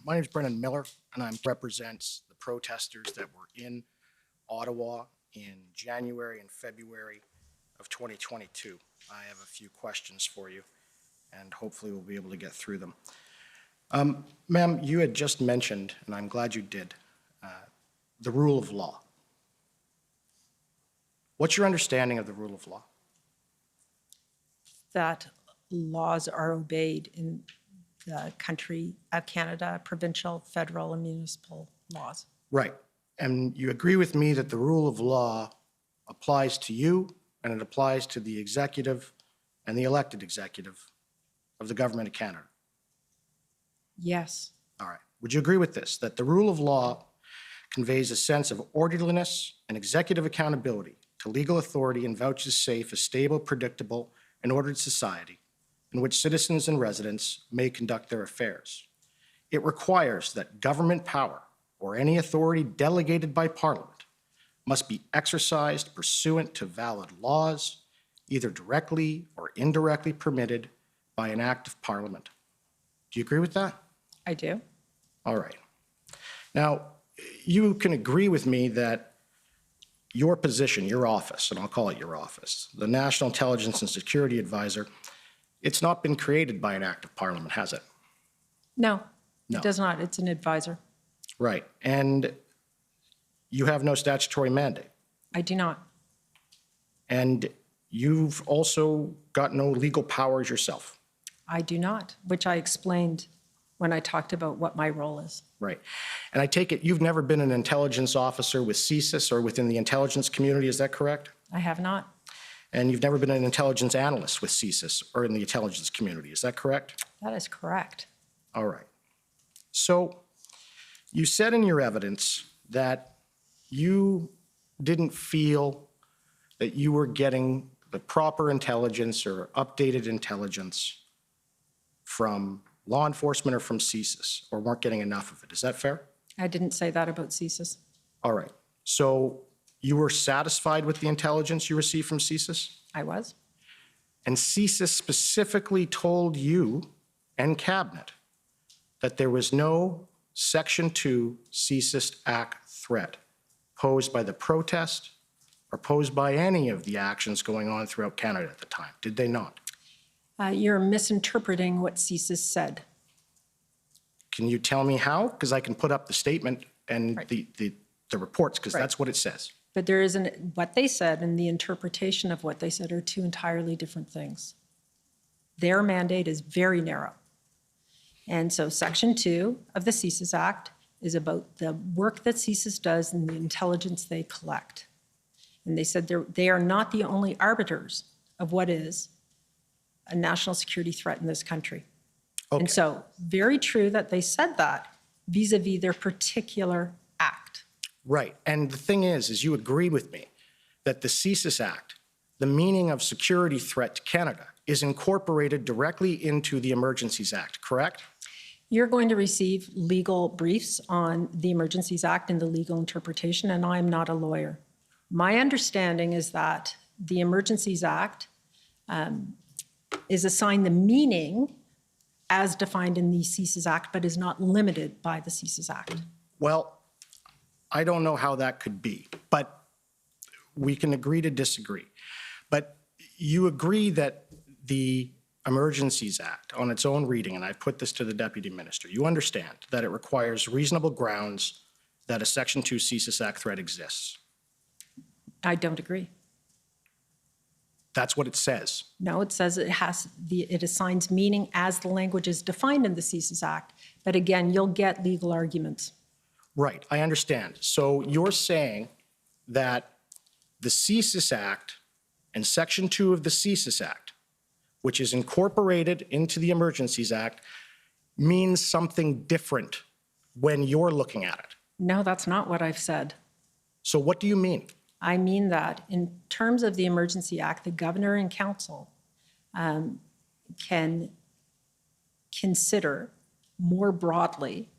My name is Brennan Miller, and I represents the protesters that were in Ottawa in January and February of 2022. I have a few questions for you, and hopefully we'll be able to get through them. Ma'am, you had just mentioned, and I'm glad you did, the rule of law. What's your understanding of the rule of law? That laws are obeyed in the country of Canada, provincial, federal, and municipal laws. Right. And you agree with me that the rule of law applies to you and it applies to the executive and the elected executive of the government of Canada? Yes. All right. Would you agree with this, that the rule of law conveys a sense of orderliness and executive accountability to legal authority and vouches safe a stable, predictable, and ordered society in which citizens and residents may conduct their affairs? It requires that government power or any authority delegated by Parliament must be exercised pursuant to valid laws, either directly or indirectly permitted by an act of Parliament. Do you agree with that? I do. All right. Now, you can agree with me that your position, your office, and I'll call it your office, the National Intelligence and Security Advisor, it's not been created by an act of Parliament, has it? No, No. it does not. It's an advisor. Right. And you have no statutory mandate. I do not. And you've also got no legal powers yourself. I do not, which I explained when I talked about what my role is. Right. And I take it you've never been an intelligence officer with CSIS or within the intelligence community, is that correct? I have not. And you've never been an intelligence analyst with CSIS or in the intelligence community, is that correct? That is correct. All right. So you said in your evidence that you didn't feel that you were getting the proper intelligence or updated intelligence from law enforcement or from CSIS, or weren't getting enough of it. Is that fair? I didn't say that about CSIS. All right. So you were satisfied with the intelligence you received from CSIS? I was. And CSIS specifically told you and Cabinet that there was no Section 2 CSIS Act threat posed by the protest or posed by any of the actions going on throughout Canada at the time, did they not? You're misinterpreting what CSIS said. Can you tell me how? Because I can put up the statement and Right. the reports, because Right. that's what it says. But there isn't, what they said and the interpretation of what they said are two entirely different things. Their mandate is very narrow. And so Section 2 of the CSIS Act is about the work that CSIS does and the intelligence they collect. And they said they are not the only arbiters of what is a national security threat in this country. Okay. And so very true that they said that vis-a-vis their particular act. Right. And the thing is you agree with me that the CSIS Act, the meaning of security threat to Canada, is incorporated directly into the Emergencies Act, correct? You're going to receive legal briefs on the Emergencies Act and the legal interpretation, and I'm not a lawyer. My understanding is that the Emergencies Act is assigned the meaning as defined in the CSIS Act, but is not limited by the CSIS Act. Well, I don't know how that could be, but we can agree to disagree. But you agree that the Emergencies Act, on its own reading, and I put this to the Deputy Minister, you understand that it requires reasonable grounds that a Section 2 CSIS Act threat exists. I don't agree. That's what it says. No, it says it assigns meaning as the language is defined in the CSIS Act. But again, you'll get legal arguments. Right, I understand. So you're saying that the CSIS Act and Section 2 of the CSIS Act, which is incorporated into the Emergencies Act, means something different when you're looking at it. No, that's not what I've said. So what do you mean? I mean that in terms of the Emergency Act, the governor and council can consider more broadly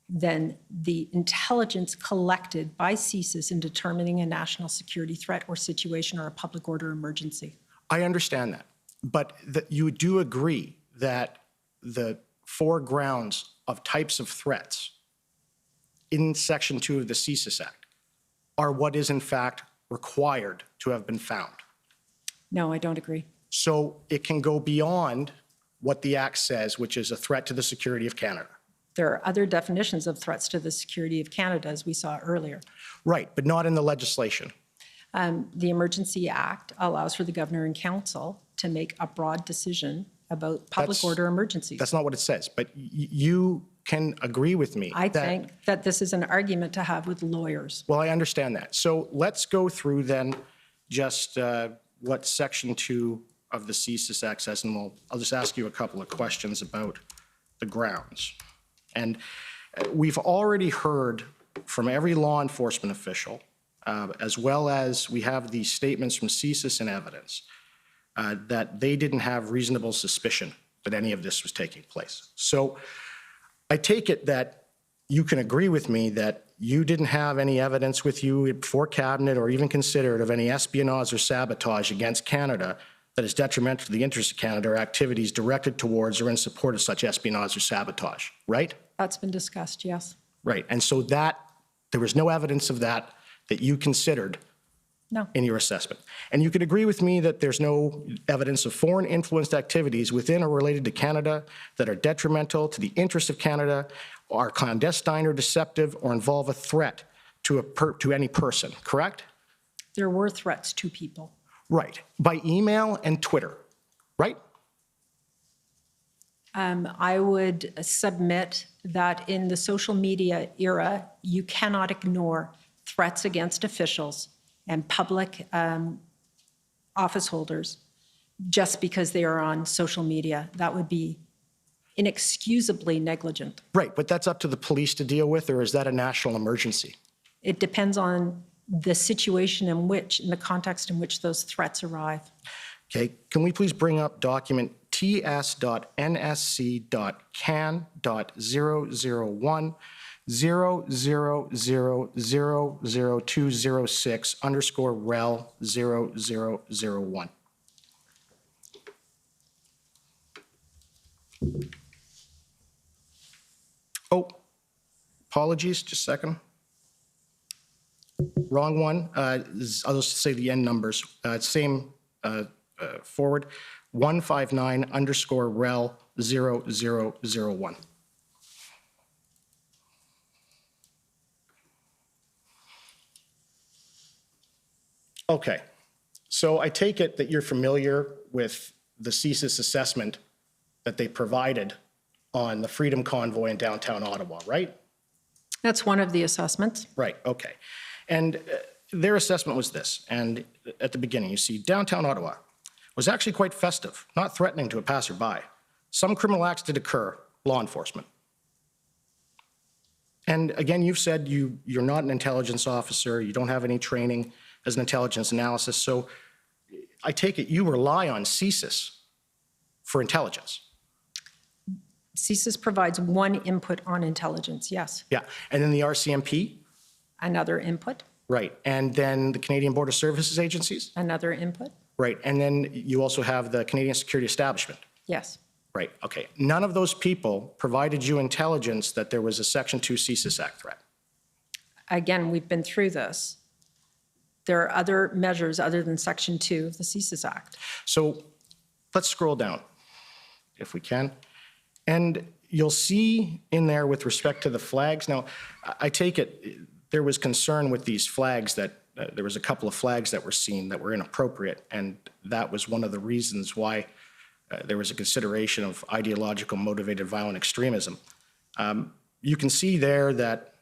than the intelligence collected by CSIS in determining a national security threat or situation or a public order emergency. I understand that, but that you do agree that the 4 grounds of types of threats in Section 2 of the CSIS Act are what is in fact required to have been found. No, I don't agree. So it can go beyond what the Act says, which is a threat to the security of Canada. There are other definitions of threats to the security of Canada, as we saw earlier. Right, but not in the legislation. The Emergency Act allows for the Governor and Council to make a broad decision about public order emergencies. That's not what it says, but you can agree with me. I think that this is an argument to have with lawyers. Well, I understand that. So let's go through then just what Section 2 of the CSIS Act says, and I'll just ask you a couple of questions about the grounds. And we've already heard from every law enforcement official, as well as we have these statements from CSIS and evidence, that they didn't have reasonable suspicion that any of this was taking place. So I take it that you can agree with me that you didn't have any evidence with you before Cabinet or even considered of any espionage or sabotage against Canada that is detrimental to the interests of Canada or activities directed towards or in support of such espionage or sabotage, right? That's been discussed, yes. Right, and so that, there was no evidence of that you considered No. in your assessment. And you could agree with me that there's no evidence of foreign influenced activities within or related to Canada that are detrimental to the interests of Canada, are clandestine or deceptive, or involve a threat to any person, correct? There were threats to people. Right, by email and Twitter, right? I would submit that in the social media era, you cannot ignore threats against officials and public office holders just because they are on social media. That would be inexcusably negligent. Right, but that's up to the police to deal with, or is that a national emergency? It depends on the situation in the context in which those threats arrive. Okay, can we please bring up document ts.nsc.can.001 000000206 underscore rel 0001. Oh, apologies, just a second. Wrong one. I'll just say the end numbers. Same forward. 159 underscore rel 0001. Okay, so I take it that you're familiar with the CSIS assessment that they provided on the Freedom Convoy in downtown Ottawa, right? That's one of the assessments. Right, okay. And their assessment was this, and at the beginning you see downtown Ottawa was actually quite festive, not threatening to a passerby. Some criminal acts did occur, law enforcement. And again, you've said you're not an intelligence officer, you don't have any training as an intelligence analysis, so I take it you rely on CSIS for intelligence. CSIS provides one input on intelligence, yes. Yeah, and then the RCMP? Another input, Right, and then the Canadian Border Services Agencies? another input, Right, and then you also have the Canadian Security Establishment? yes. Right, okay. None of those people provided you intelligence that there was a Section 2 CSIS Act threat? Again, we've been through this. There are other measures other than Section 2 of the CSIS Act. So let's scroll down, if we can. And you'll see in there with respect to the flags. Now, I take it there was concern with these flags that there was a couple of flags that were seen that were inappropriate, and that was one of the reasons why there was a consideration of ideological motivated violent extremism. You can see there that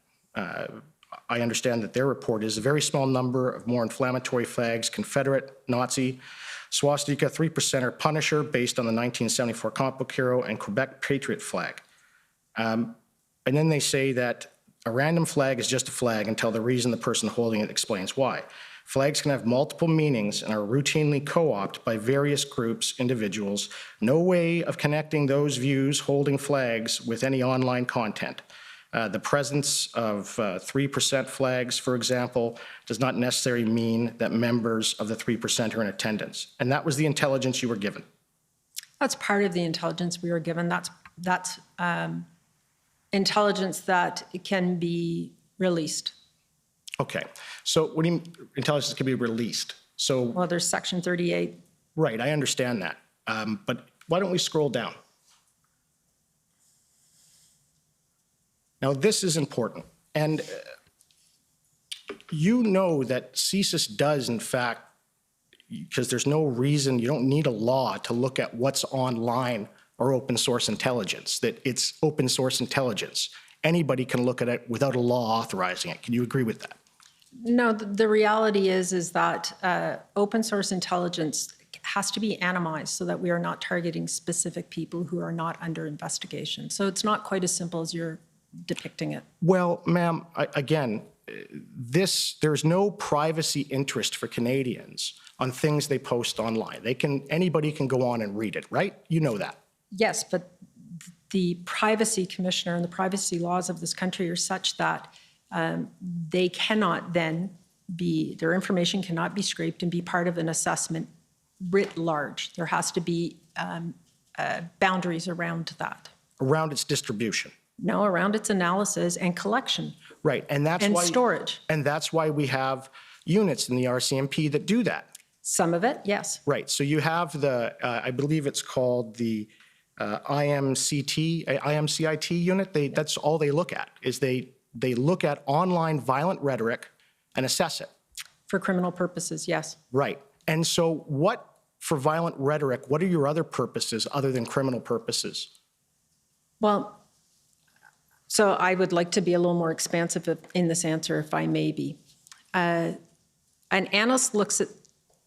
I understand that their report is a very small number of more inflammatory flags, Confederate, Nazi, swastika, 3%er, Punisher, based on the 1974 comic book hero, and Quebec Patriot flag. And then they say that a random flag is just a flag until the reason the person holding it explains why. Flags can have multiple meanings and are routinely co-opted by various groups, individuals. No way of connecting those views holding flags with any online content. The presence of 3% flags, for example, does not necessarily mean that members of the 3% are in attendance. And that was the intelligence you were given. That's part of the intelligence we were given. That's intelligence that can be released. Okay. So what do you mean intelligence can be released? So, Well, there's Section 38. right, I understand that. But why don't we scroll down? Now, this is important. And you know that CSIS does, in fact, because there's no reason, you don't need a law to look at what's online or open source intelligence, that it's open source intelligence. Anybody can look at it without a law authorizing it. Can you agree with that? No, the reality is that open source intelligence has to be anonymized so that we are not targeting specific people who are not under investigation. So it's not quite as simple as you're depicting it. Well, ma'am, again, there's no privacy interest for Canadians on things they post online. Anybody can go on and read it, right? You know that. Yes, but the privacy commissioner and the privacy laws of this country are such that they cannot then their information cannot be scraped and be part of an assessment writ large. There has to be boundaries around that. Around its distribution. No, around its analysis and collection. Right, and that's and why storage. And that's why we have units in the RCMP that do that. Some of it, yes. Right, so you have the, I believe it's called the IMCIT unit. That's all they look at, is they look at online violent rhetoric and assess it. For criminal purposes, yes. Right, and so for violent rhetoric, what are your other purposes other than criminal purposes? Well, so I would like to be a little more expansive in this answer, if I may be. An analyst looks at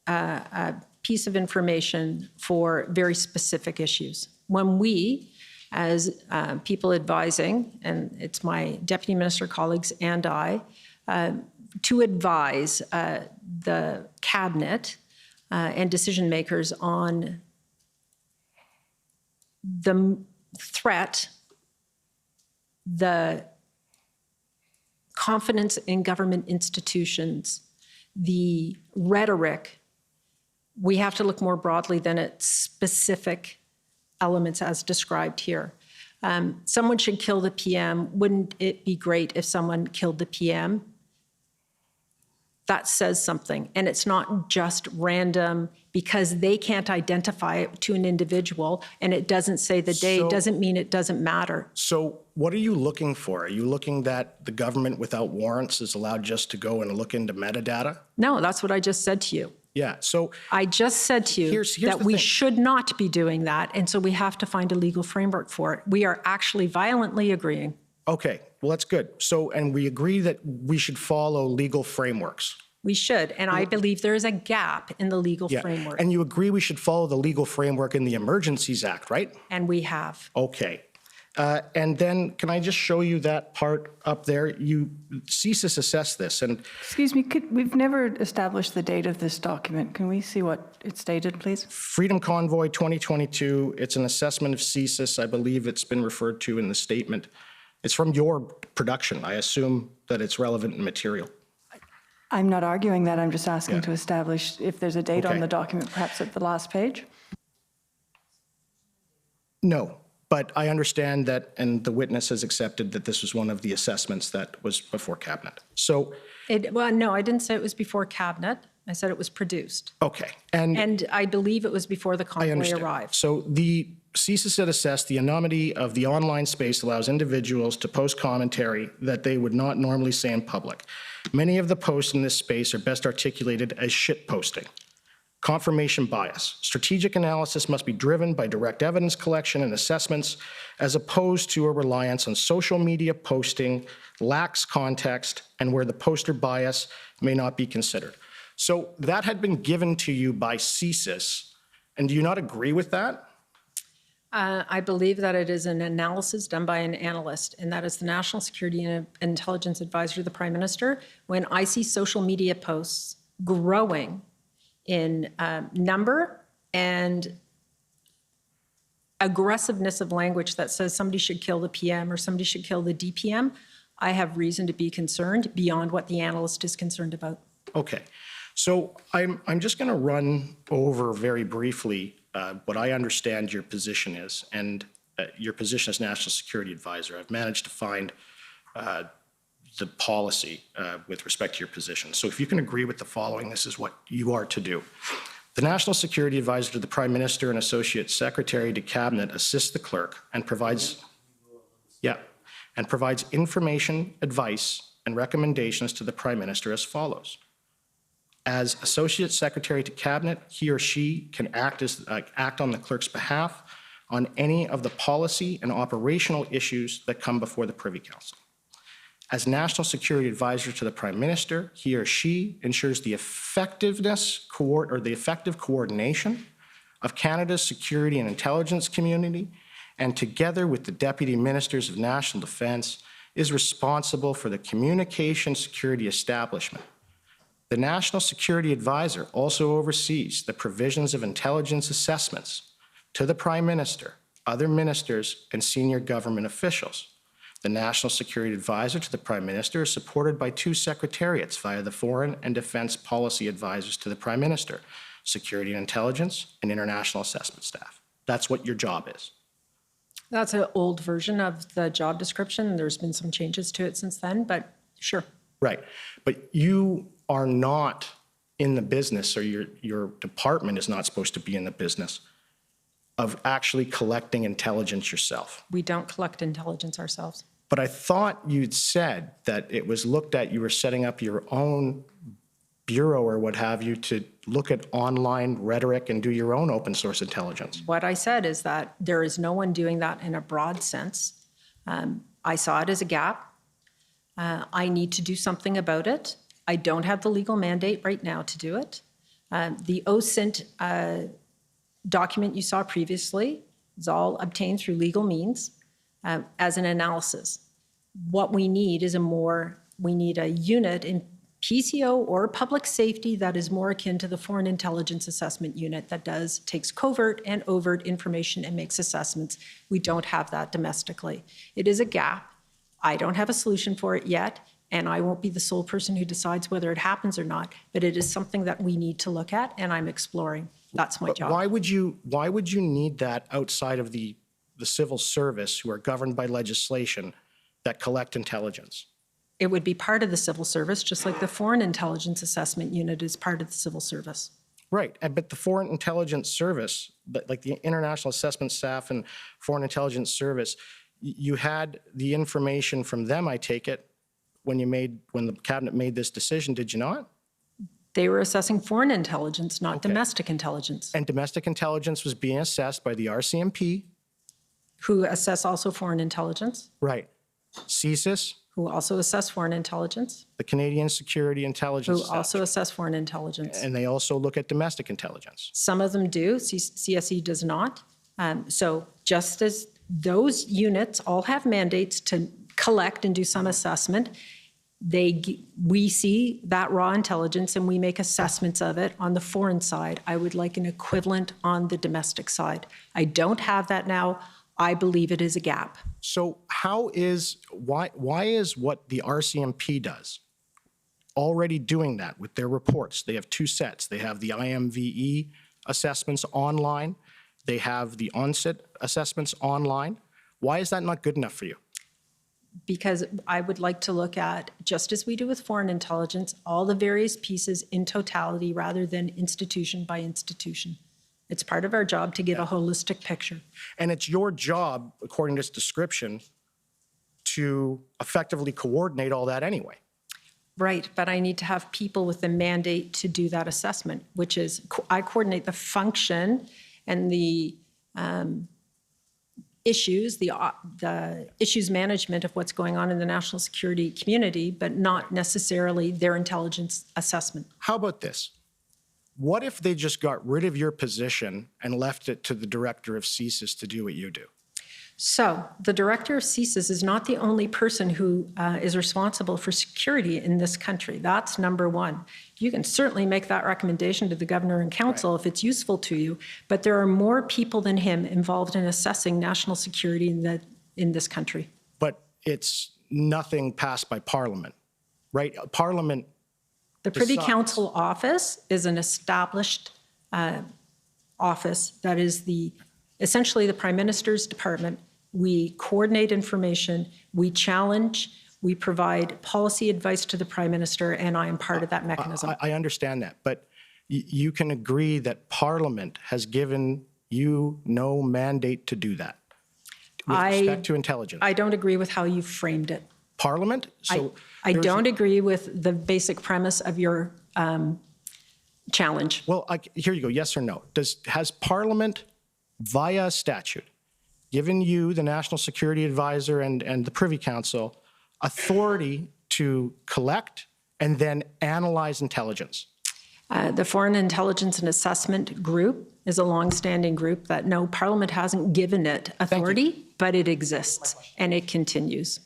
a piece of information for very specific issues. When we, as people advising, and it's my deputy minister colleagues and I, to advise the cabinet and decision makers on the threat, the confidence in government institutions, the rhetoric, we have to look more broadly than at specific elements as described here. Someone should kill the PM. Wouldn't it be great if someone killed the PM? That says something. And it's not just random because they can't identify it to an individual and it doesn't say the day, doesn't mean it doesn't matter. So what are you looking for? Are you looking that the government without warrants is allowed just to go and look into metadata? No, that's what I just said to you. Yeah, so I just said to you here's that the we thing. should not be doing that, and so we have to find a legal framework for it. We are actually violently agreeing. Okay, well, that's good. So, and we agree that we should follow legal frameworks. We should, and I believe there is a gap in the legal framework. And you agree we should follow the legal framework in the Emergencies Act, right? And we have. Okay. And then can I just show you that part up there? CSIS assessed this, and Excuse me, we've never established the date of this document. Can we see what it's dated, please? Freedom Convoy 2022, it's an assessment of CSIS. I believe it's been referred to in the statement. It's from your production. I assume that it's relevant and material. I'm not arguing that. I'm just asking to establish if there's a date Okay. on the document, perhaps at the last page. No, but I understand that, and the witness has accepted that this was one of the assessments that was before cabinet. So, Well, no, I didn't say it was before cabinet. I said it was produced. okay. And I believe it was before the I convoy understand. arrived. So the CSIS had assessed the anonymity of the online space allows individuals to post commentary that they would not normally say in public. Many of the posts in this space are best articulated as shit posting. Confirmation bias. Strategic analysis must be driven by direct evidence collection and assessments as opposed to a reliance on social media posting, lacks context, and where the poster bias may not be considered. So that had been given to you by CSIS, and do you not agree with that? I believe that it is an analysis done by an analyst, and that is the National Security and Intelligence Advisor to the Prime Minister. When I see social media posts growing in number and aggressiveness of language that says somebody should kill the PM or somebody should kill the DPM, I have reason to be concerned beyond what the analyst is concerned about. Okay. So I'm just going to run over very briefly what I understand your position is. And your position as National Security Advisor. I've managed to find the policy with respect to your position. So if you can agree with the following, this is what you are to do. The National Security Advisor to the Prime Minister and Associate Secretary to Cabinet assists the clerk and provides information, advice, and recommendations to the Prime Minister as follows. As Associate Secretary to Cabinet, he or she can act on the clerk's behalf on any of the policy and operational issues that come before the Privy Council. As National Security Advisor to the Prime Minister, he or she ensures the effective coordination of Canada's security and intelligence community, and together with the Deputy Ministers of National Defence, is responsible for the communication security establishment. The National Security Advisor also oversees the provisions of intelligence assessments to the Prime Minister, other ministers, and senior government officials. The National Security Advisor to the Prime Minister is supported by 2 secretariats via the Foreign and Defence Policy Advisors to the Prime Minister, Security and Intelligence, and International Assessment Staff. That's what your job is. That's an old version of the job description. There's been some changes to it since then, but sure. Right. But you are not in the business, or your department is not supposed to be in the business of actually collecting intelligence yourself. We don't collect intelligence ourselves. But I thought you'd said that it was looked at, you were setting up your own bureau or what have you to look at online rhetoric and do your own open source intelligence. What I said is that there is no one doing that in a broad sense. I saw it as a gap. I need to do something about it. I don't have the legal mandate right now to do it. The OSINT document you saw previously is all obtained through legal means as an analysis. What we need is we need a unit in PCO or public safety that is more akin to the Foreign Intelligence Assessment Unit that takes covert and overt information and makes assessments. We don't have that domestically. It is a gap. I don't have a solution for it yet, and I won't be the sole person who decides whether it happens or not, but it is something that we need to look at, and I'm exploring. That's my job. Why would you need that outside of the civil service, who are governed by legislation that collect intelligence? It would be part of the civil service, just like the Foreign Intelligence Assessment Unit is part of the civil service. Right, but the Foreign Intelligence Service, like the International Assessment Staff and Foreign Intelligence Service, you had the information from them, I take it, when the cabinet made this decision, did you not? They were assessing foreign intelligence, not domestic intelligence. And domestic intelligence was being assessed by the RCMP. Who assess also foreign intelligence. Right. CSIS. Who also assess foreign intelligence. The Canadian Security Intelligence Who also assess foreign intelligence. And they also look at domestic intelligence. Some of them do, CSE does not. So just as those units all have mandates to collect and do some assessment, we see that raw intelligence and we make assessments of it on the foreign side. I would like an equivalent on the domestic side. I don't have that now. I believe it is a gap. So why is what the RCMP does already doing that with their reports? They have 2 sets. They have the IMVE assessments online. They have the ONSIT assessments online. Why is that not good enough for you? Because I would like to look at, just as we do with foreign intelligence, all the various pieces in totality rather than institution by institution. It's part of our job to give a holistic picture. And it's your job, according to this description, to effectively coordinate all that anyway. Right, but I need to have people with the mandate to do that assessment, which is I coordinate the function and the issues, the issues management of what's going on in the national security community, but not necessarily their intelligence assessment. How about this? What if they just got rid of your position and left it to the director of CSIS to do what you do? So the director of CSIS is not the only person who is responsible for security in this country. That's number one. You can certainly make that recommendation to the governor and council if it's useful to you, but there are more people than him involved in assessing national security in this country. But it's nothing passed by Parliament, right? Parliament The Privy decides. Council office is an established office that is essentially the Prime Minister's department we coordinate information, we challenge, we provide policy advice to the Prime Minister, and I am part of that mechanism. I understand that, but you can agree that Parliament has given you no mandate to do that with respect to intelligence. I don't agree with how you framed it. Parliament? I don't agree with the basic premise of your challenge. Well, here you go, yes or no. Has Parliament, via statute, given you, the National Security Advisor and the Privy Council, authority to collect and then analyze intelligence? The Foreign Intelligence and Assessment Group is a longstanding group that, no, Parliament hasn't given it authority, but it exists, and it continues.